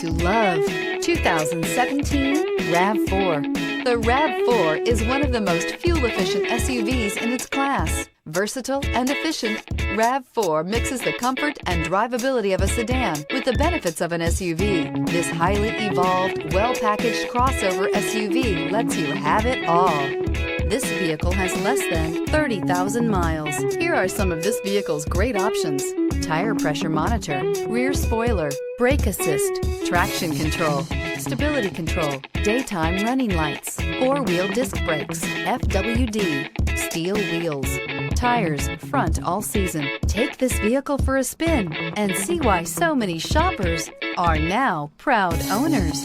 to love. 2017 RAV4. The RAV4 is one of the most fuel-efficient SUVs in its class. Versatile and efficient, RAV4 mixes the comfort and drivability of a sedan with the benefits of an SUV. This highly evolved, well-packaged crossover SUV lets you have it all. This vehicle has less than 30,000 miles. Here are some of this vehicle's great options: tire pressure monitor, rear spoiler, brake assist, traction control, stability control, daytime running lights, four-wheel disc brakes, FWD, steel wheels, tires front all season. Take this vehicle for a spin and see why so many shoppers are now proud owners.